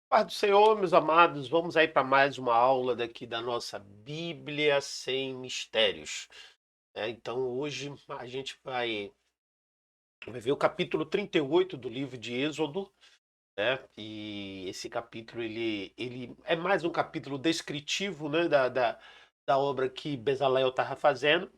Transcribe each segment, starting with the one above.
Paz do Senhor, meus amados, vamos aí para mais uma aula daqui da nossa Bíblia sem mistérios. Então hoje a gente vai ver o capítulo 38 do livro de Êxodo, né? E esse capítulo ele é mais um capítulo descritivo, né, da obra que Bezalel estava fazendo.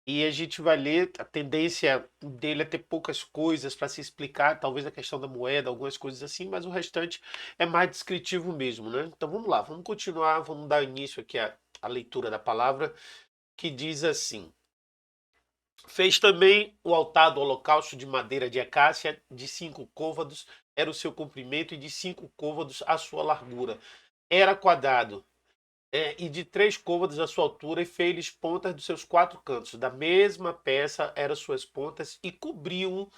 E a gente vai ler, a tendência dele é ter poucas coisas para se explicar, talvez a questão da moeda, algumas coisas assim, mas o restante é mais descritivo mesmo, né? Então vamos lá, vamos continuar, vamos dar início aqui à leitura da palavra, que diz assim: Fez também o altar do holocausto de madeira de acácia, de 5 côvados era o seu comprimento, e de 5 côvados a sua largura. Era quadrado, e de 3 côvados a sua altura, e fez-lhes pontas dos seus 4 cantos. Da mesma peça eram suas pontas, e cobriu-o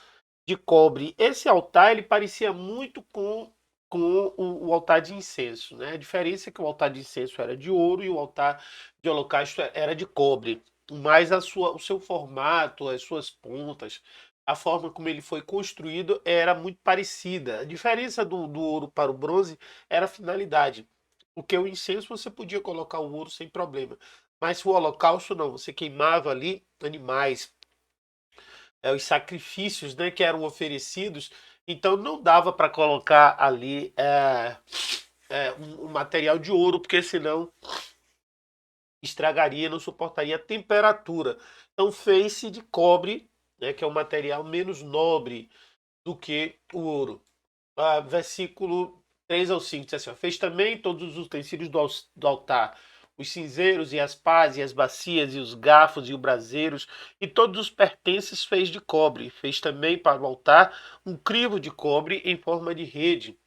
de cobre. Esse altar ele parecia muito com o altar de incenso, né? A diferença é que o altar de incenso era de ouro e o altar de holocausto era de cobre. Mas o seu formato, as suas pontas, a forma como ele foi construído era muito parecida. A diferença do ouro para o bronze era a finalidade. Porque o incenso você podia colocar o ouro sem problema. Mas o holocausto não, você queimava ali animais, os sacrifícios, né, que eram oferecidos, então não dava para colocar ali um material de ouro, porque senão estragaria, não suportaria a temperatura. Então fez-se de cobre, né, que é um material menos nobre do que o ouro. Versículo 3 ao 5 diz assim: ó, fez também todos os utensílios do altar, os cinzeiros e as pás e as bacias e os garfos e os braseiros e todos os pertences fez de cobre. Fez também para o altar um crivo de cobre em forma de rede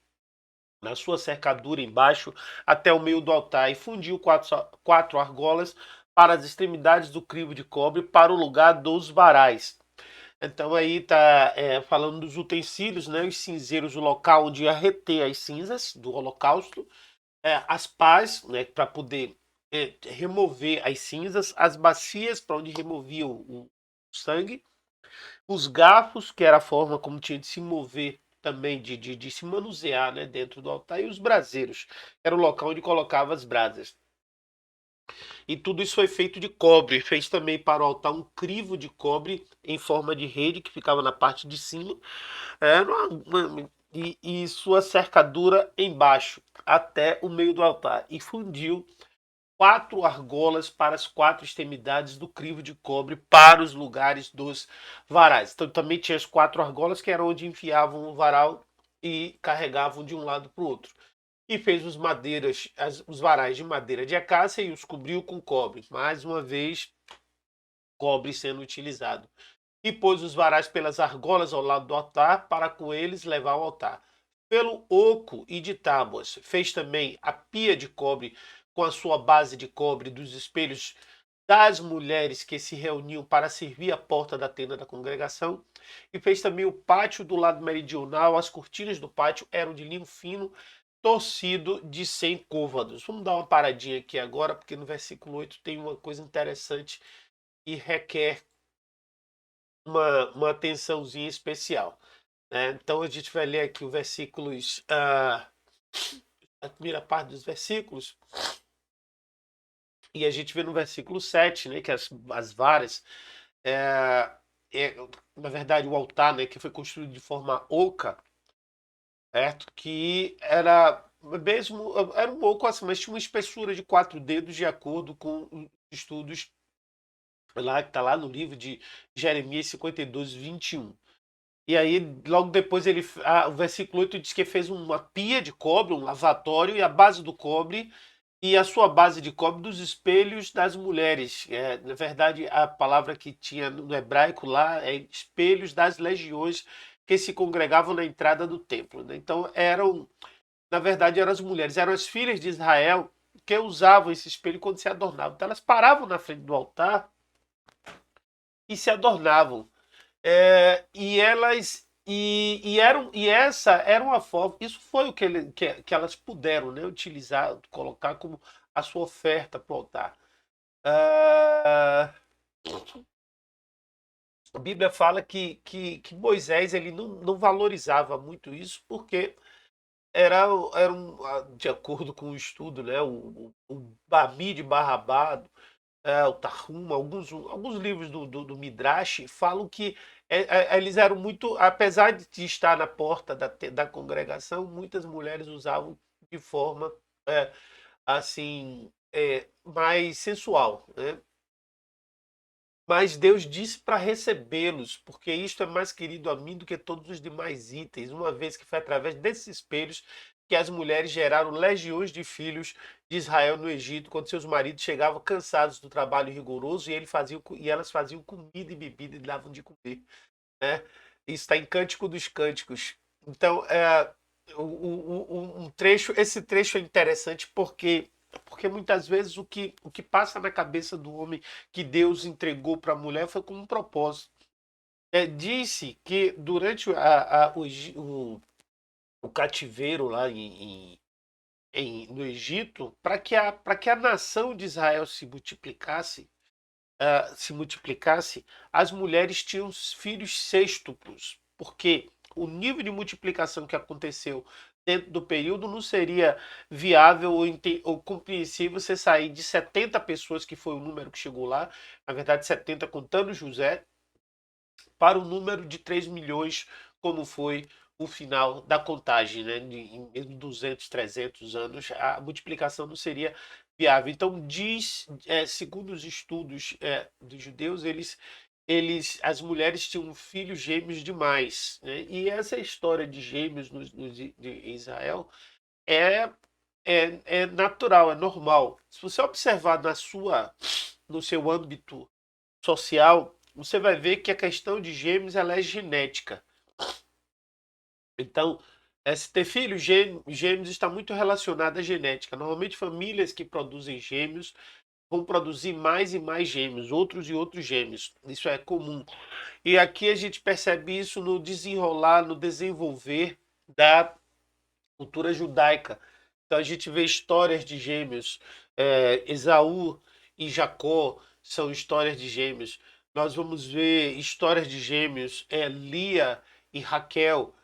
na sua cercadura embaixo até o meio do altar, e fundiu 4 argolas para as extremidades do crivo de cobre para o lugar dos varais. Então aí tá falando dos utensílios, né? Os cinzeiros, o local onde ia reter as cinzas do holocausto, as pás, né? Para poder remover as cinzas, as bacias para onde removia o sangue, os garfos, que era a forma como tinha de se mover também, de se manusear, né? Dentro do altar, e os braseiros, era o local onde colocava as brasas. E tudo isso foi feito de cobre. Fez também para o altar um crivo de cobre em forma de rede que ficava na parte de cima, e sua cercadura embaixo, até o meio do altar. E fundiu 4 argolas para as 4 extremidades do crivo de cobre para os lugares dos varais. Então também tinha as 4 argolas, que eram onde enfiavam o varal e carregavam de um lado para o outro. E fez os varais de madeira de acácia e os cobriu com cobre. Mais uma vez, cobre sendo utilizado. E pôs os varais pelas argolas ao lado do altar, para com eles levar ao altar. Pelo oco e de tábuas. Fez também a pia de cobre com a sua base de cobre dos espelhos das mulheres que se reuniam para servir a porta da tenda da congregação. E fez também o pátio do lado meridional. As cortinas do pátio eram de linho fino, torcido de 100 côvados. Vamos dar uma paradinha aqui agora, porque no versículo 8 tem uma coisa interessante e requer uma atençãozinha especial, né? Então a gente vai ler aqui os versículos, a primeira parte dos versículos, e a gente vê no versículo 7, né, que as varas, é, é, na verdade o altar, né, que foi construído de forma oca, certo? Que era mesmo, era um oco assim, mas tinha uma espessura de 4 dedos, de acordo com os estudos lá que está lá no livro de Jeremias 52, 21. E aí, logo depois, o versículo 8 diz que fez uma pia de cobre, um lavatório, e a base do cobre, e a sua base de cobre dos espelhos das mulheres. Na verdade, a palavra que tinha no hebraico lá é espelhos das legiões que se congregavam na entrada do templo, né? Então, na verdade, eram as mulheres, eram as filhas de Israel que usavam esse espelho quando se adornavam. Então, elas paravam na frente do altar e se adornavam. E elas e essa era uma forma, isso foi o que elas puderam, né, utilizar, colocar como a sua oferta para o altar. Ah, a Bíblia fala que Moisés ele não valorizava muito isso, porque de acordo com o estudo, né, o Babi de Barrabado, o Tarhum, alguns livros do Midrash falam que eles eram muito, apesar de estar na porta da congregação, muitas mulheres usavam de forma é, assim mais sensual, né? Mas Deus disse para recebê-los, porque isto é mais querido a mim do que todos os demais itens, uma vez que foi através desses espelhos que as mulheres geraram legiões de filhos de Israel no Egito, quando seus maridos chegavam cansados do trabalho rigoroso e elas faziam comida e bebida e davam de comer, né? Isso está em Cântico dos Cânticos. Então, esse trecho é interessante porque muitas vezes o que passa na cabeça do homem que Deus entregou para a mulher foi com um propósito. Disse que durante o cativeiro lá no Egito, para que a nação de Israel se multiplicasse, as mulheres tinham os filhos sextuplos, porque o nível de multiplicação que aconteceu dentro do período não seria viável ou compreensível você sair de 70 pessoas, que foi o número que chegou lá, na verdade 70 contando José, para o número de 3 milhões, como foi o final da contagem, né? Em mesmo 200, 300 anos, a multiplicação não seria viável. Então, segundo os estudos dos judeus, as mulheres tinham filhos gêmeos demais, né? E essa história de gêmeos de Israel é, é natural, é normal. Se você observar no seu âmbito social, você vai ver que a questão de gêmeos ela é genética. Então, se ter filhos gêmeos está muito relacionado à genética. Normalmente, famílias que produzem gêmeos vão produzir mais e mais gêmeos, outros e outros gêmeos. Isso é comum. E aqui a gente percebe isso no desenrolar, no desenvolver da cultura judaica. Então a gente vê histórias de gêmeos. Esaú e Jacó são histórias de gêmeos. Nós vamos ver histórias de gêmeos, Lia e Raquel,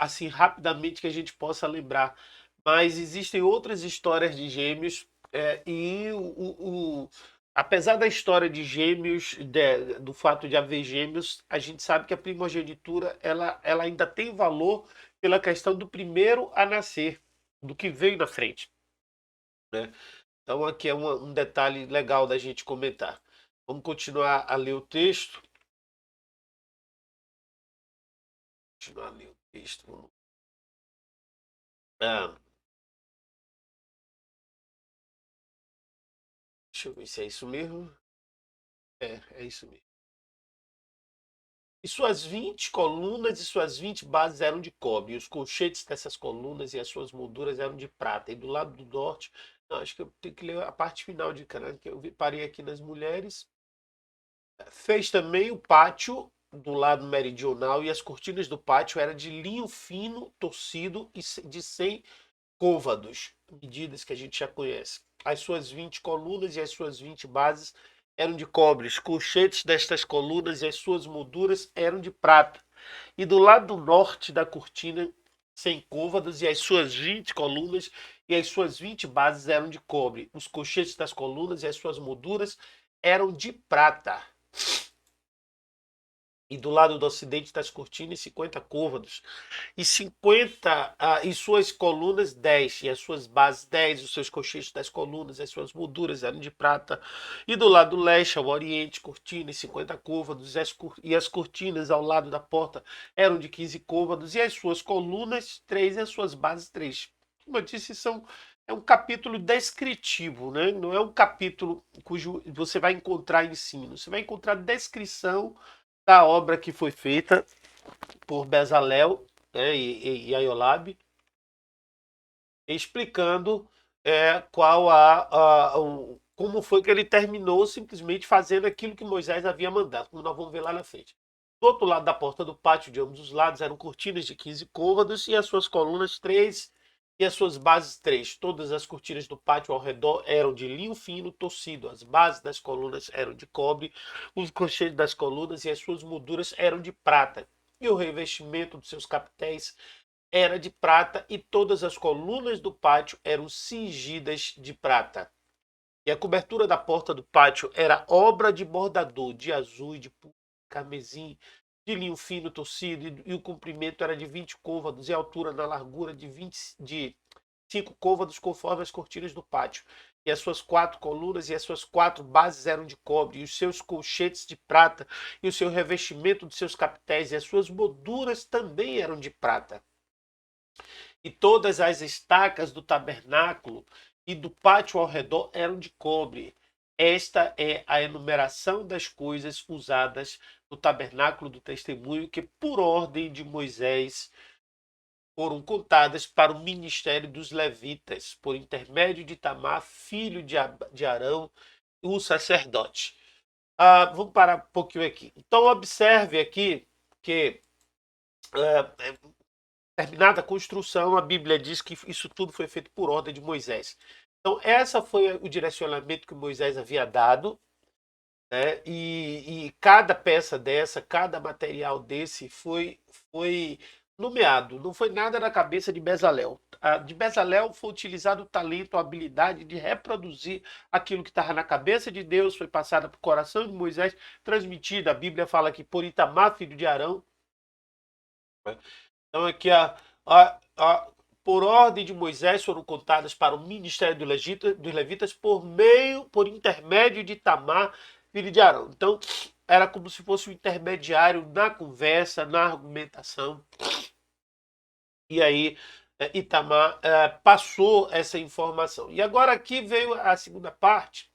assim rapidamente que a gente possa lembrar. Mas existem outras histórias de gêmeos, e apesar da história de gêmeos, do fato de haver gêmeos, a gente sabe que a primogenitura ela ainda tem valor pela questão do primeiro a nascer, do que veio na frente, né? Então aqui é um detalhe legal da gente comentar. Vamos continuar a ler o texto. Continuar a ler o texto. Ah, deixa eu ver se é isso mesmo. É isso mesmo. E suas 20 colunas e suas 20 bases eram de cobre, e os colchetes dessas colunas e as suas molduras eram de prata. E do lado do norte, não, acho que eu tenho que ler a parte final de Canaã, que parei aqui nas mulheres. Fez também o pátio do lado meridional, e as cortinas do pátio eram de linho fino, torcido e de 100 côvados, medidas que a gente já conhece. As suas 20 colunas e as suas 20 bases eram de cobre, os colchetes destas colunas e as suas molduras eram de prata. E do lado norte da cortina, 100 côvados, e as suas 20 colunas e as suas 20 bases eram de cobre. Os colchetes das colunas e as suas molduras eram de prata. E do lado do ocidente das cortinas, 50 côvados, e 50 e suas colunas 10, e as suas bases 10, os seus cochetes das colunas, as suas molduras eram de prata. E do lado leste ao oriente, cortinas 50 côvados, e as cortinas ao lado da porta eram de 15 côvados, e as suas colunas 3 e as suas bases 3. Como eu disse, é um capítulo descritivo, né? Não é um capítulo cujo você vai encontrar ensino, você vai encontrar descrição da obra que foi feita por Bezalel, né, e Aiolab, explicando como foi que ele terminou simplesmente fazendo aquilo que Moisés havia mandado, como nós vamos ver lá na frente. Do outro lado da porta do pátio, de ambos os lados, eram cortinas de 15 côvados, e as suas colunas 3 e as suas bases 3. Todas as cortinas do pátio ao redor eram de linho fino torcido. As bases das colunas eram de cobre, os colchetes das colunas e as suas molduras eram de prata. E o revestimento dos seus capitéis era de prata e todas as colunas do pátio eram cingidas de prata. E a cobertura da porta do pátio era obra de bordador, de azul e de carmesim, de linho fino torcido, e o comprimento era de 20 côvados e a altura na largura de 5 côvados, conforme as cortinas do pátio. E as suas 4 colunas e as suas 4 bases eram de cobre, e os seus colchetes de prata, e o seu revestimento dos seus capitéis, e as suas molduras também eram de prata. E todas as estacas do tabernáculo e do pátio ao redor eram de cobre. Esta é a enumeração das coisas usadas no tabernáculo do testemunho, que por ordem de Moisés foram contadas para o ministério dos levitas, por intermédio de Itamar, filho de Arão, o sacerdote. Vamos parar um pouquinho aqui. Então observe aqui que terminada a construção, a Bíblia diz que isso tudo foi feito por ordem de Moisés. Então, essa foi o direcionamento que Moisés havia dado, né? E cada peça dessa, cada material desse foi nomeado. Não foi nada na cabeça de Bezalel. De Bezalel foi utilizado o talento, a habilidade de reproduzir aquilo que estava na cabeça de Deus, foi passada para o coração de Moisés, transmitida. A Bíblia fala que por Itamar, filho de Arão. Então aqui por ordem de Moisés foram contadas para o ministério dos levitas por intermédio de Itamar, filho de Arão. Então era como se fosse um intermediário na conversa, na argumentação. E aí Itamar passou essa informação. E agora aqui veio a segunda parte.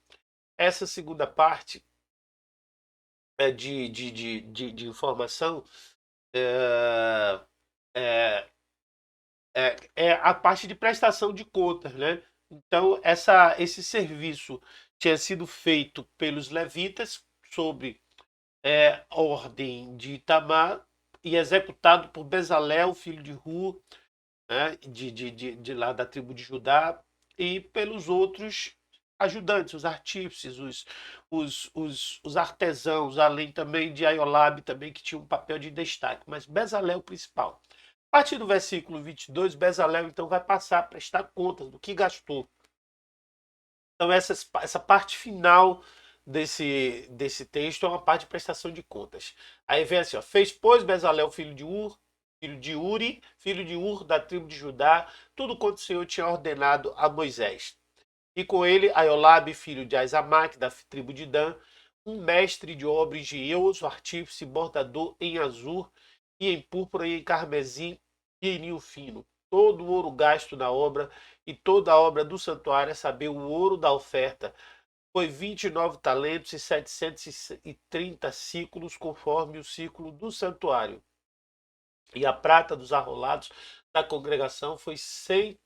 Essa segunda parte de informação é, é a parte de prestação de contas, né? Então, esse serviço tinha sido feito pelos levitas sobre ordem de Itamar e executado por Bezalel, filho de Ru, né? De lá da tribo de Judá, e pelos outros ajudantes, os artífices, os artesãos, além também de Aiolabe, também, que tinha um papel de destaque, mas Bezalel o principal. A partir do versículo 22, Bezalel então vai passar a prestar contas do que gastou. Então essa parte final desse texto é uma parte de prestação de contas. Aí vem assim, ó, fez pois Bezalel filho de Uri, filho de Ur, da tribo de Judá, tudo quanto o Senhor tinha ordenado a Moisés. E com ele Aiolabe, filho de Aizamaque, da tribo de Dan, um mestre de obra, engenhoso, artífice, bordador em azul e em púrpura e em carmesim e em linho fino. Todo o ouro gasto na obra e toda a obra do santuário, a saber, o ouro da oferta, foi 29 talentos e 730 ciclos, conforme o ciclo do santuário. E a prata dos arrolados da congregação foi 100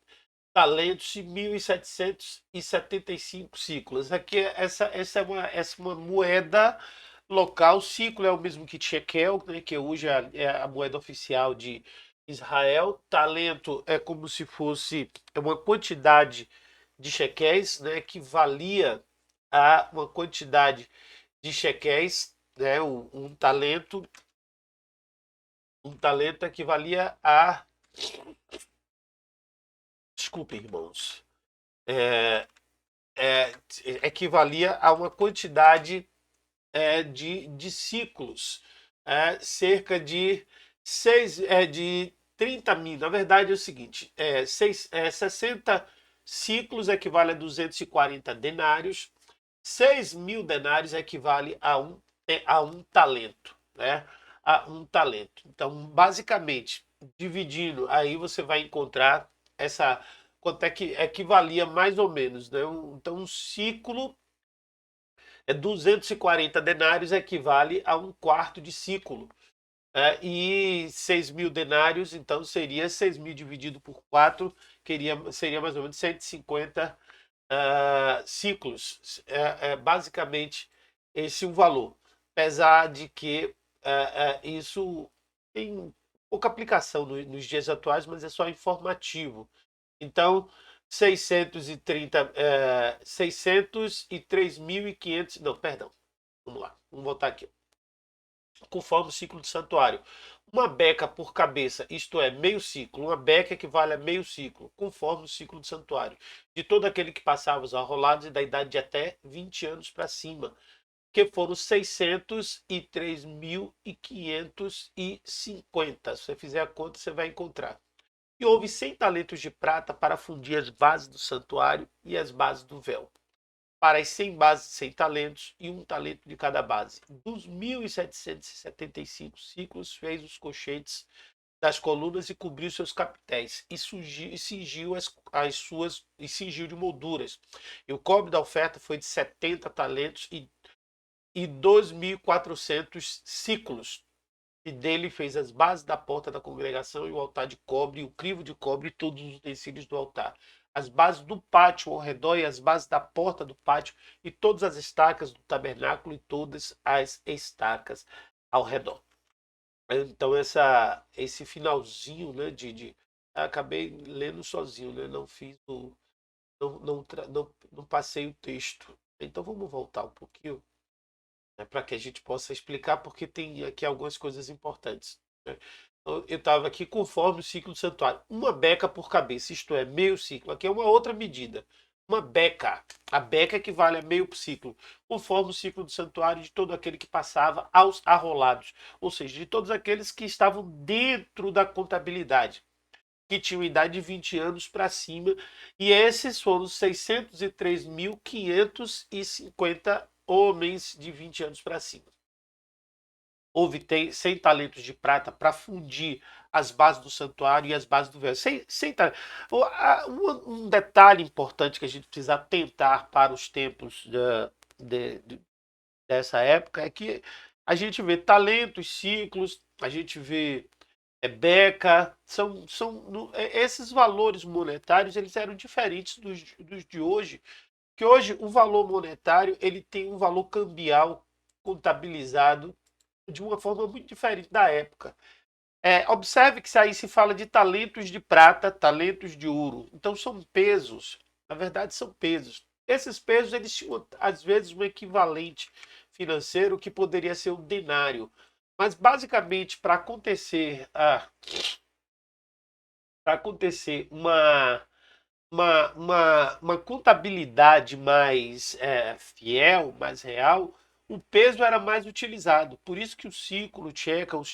talentos e 1.775 ciclos. Aqui essa é uma moeda local. Ciclo é o mesmo que shekel, né, que hoje é a moeda oficial de Israel. Talento é como se fosse uma quantidade de shekels, né, que valia a uma quantidade de shekels, né, um talento equivalia a, desculpem, irmãos, é, é, equivalia a uma quantidade de ciclos, cerca de, de 30 mil. Na verdade é o seguinte, 60 ciclos equivale a 240 denários, 6.000 denários equivale a um talento, né? A um talento. Então, basicamente, dividindo, aí você vai encontrar quanto é que equivalia mais ou menos, né? Então, um ciclo 240 denários equivale a um quarto de ciclo. E 6.000 denários, então seria 6.000 dividido por 4, seria mais ou menos 150 ciclos. Basicamente esse é o valor. Apesar de que isso tem pouca aplicação nos dias atuais, mas é só informativo. Então, 603.500, não, perdão, vamos lá, vamos voltar aqui. conforme o ciclo do santuário. Uma beca por cabeça, isto é, meio ciclo. Uma beca equivale a meio ciclo, conforme o ciclo do santuário. De todo aquele que passava os arrolados e da idade de até 20 anos para cima, que foram 603.550. Se você fizer a conta, você vai encontrar. E houve 100 talentos de prata para fundir as bases do santuário e as bases do véu. Para as 100 bases, 100 talentos e um talento de cada base. Dos 1.775 ciclos, fez os colchetes das colunas e cobriu seus capitéis, e cingiu de molduras. E o cobre da oferta foi de 70 talentos e 2.400 ciclos. E dele fez as bases da porta da congregação e o altar de cobre, e o crivo de cobre e todos os utensílios do altar. As bases do pátio ao redor e as bases da porta do pátio e todas as estacas do tabernáculo e todas as estacas ao redor. Então esse finalzinho, né, acabei lendo sozinho, né, não fiz o não passei o texto. Então vamos voltar um pouquinho, né, para que a gente possa explicar, porque tem aqui algumas coisas importantes, né? Então, eu estava aqui conforme o ciclo do santuário. Uma beca por cabeça, isto é, meio ciclo. Aqui é uma outra medida. Uma beca. A beca equivale a meio ciclo, conforme o ciclo do santuário de todo aquele que passava aos arrolados. Ou seja, de todos aqueles que estavam dentro da contabilidade, que tinham idade de 20 anos para cima. E esses foram 603.550 homens de 20 anos para cima. Houve 100 talentos de prata para fundir as bases do santuário e as bases do véu. Um detalhe importante que a gente precisa atentar para os tempos dessa época é que a gente vê talentos, ciclos, a gente vê beca, esses valores monetários eles eram diferentes dos de hoje, que hoje o valor monetário ele tem um valor cambial contabilizado de uma forma muito diferente da época. Observe que aí se fala de talentos de prata, talentos de ouro. Então são pesos, na verdade são pesos. Esses pesos eles tinham às vezes um equivalente financeiro que poderia ser o denário. Mas basicamente para acontecer uma contabilidade mais fiel, mais real, o peso era mais utilizado. Por isso que o ciclo, o shekel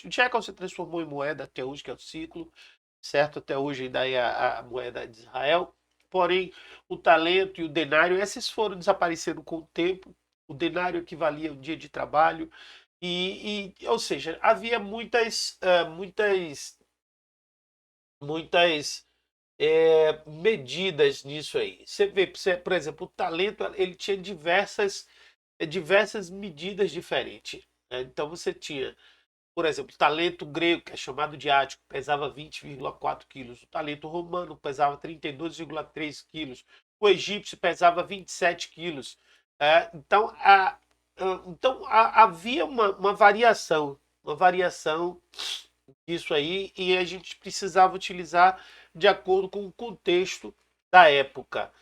se transformou em moeda até hoje, que é o ciclo, certo? Até hoje ainda é a moeda de Israel. Porém, o talento e o denário, esses foram desaparecendo com o tempo. O denário equivalia a um dia de trabalho. Ou seja, havia muitas medidas nisso aí. Você vê, por exemplo, o talento ele tinha diversas medidas diferentes, né? Então você tinha, por exemplo, o talento grego, que é chamado de ático, pesava 20,4 quilos. O talento romano pesava 32,3 quilos. O egípcio pesava 27 quilos. Havia uma variação disso aí, e a gente precisava utilizar de acordo com o contexto da época.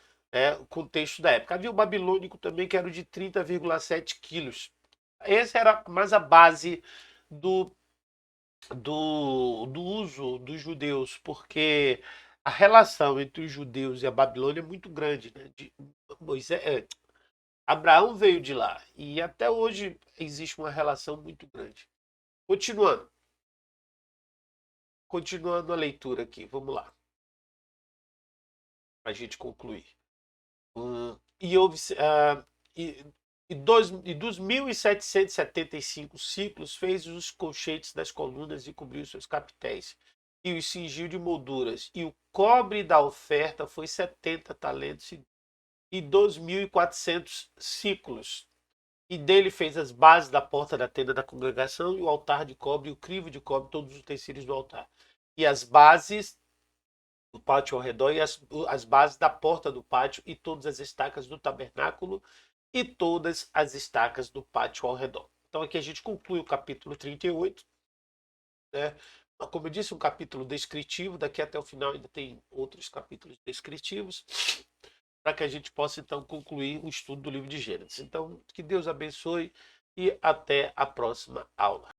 O contexto da época. Havia o babilônico também, que era o de 30,7 quilos. Essa era mais a base do uso dos judeus, porque a relação entre os judeus e a Babilônia é muito grande, né? Abraão veio de lá e até hoje existe uma relação muito grande. Continuando a leitura aqui, vamos lá, para a gente concluir. E houve e, dos 1.775 ciclos, fez os colchetes das colunas e cobriu seus capitéis, e os cingiu de molduras. E o cobre da oferta foi 70 talentos e 2.400 ciclos. E dele fez as bases da porta da tenda da congregação, e o altar de cobre, e o crivo de cobre, todos os utensílios do altar. E as bases do pátio ao redor, e as bases da porta do pátio, e todas as estacas do tabernáculo, e todas as estacas do pátio ao redor. Então aqui a gente conclui o capítulo 38, né? Como eu disse, um capítulo descritivo. Daqui até o final ainda tem outros capítulos descritivos, para que a gente possa então concluir o estudo do livro de Gênesis. Então, que Deus abençoe e até a próxima aula.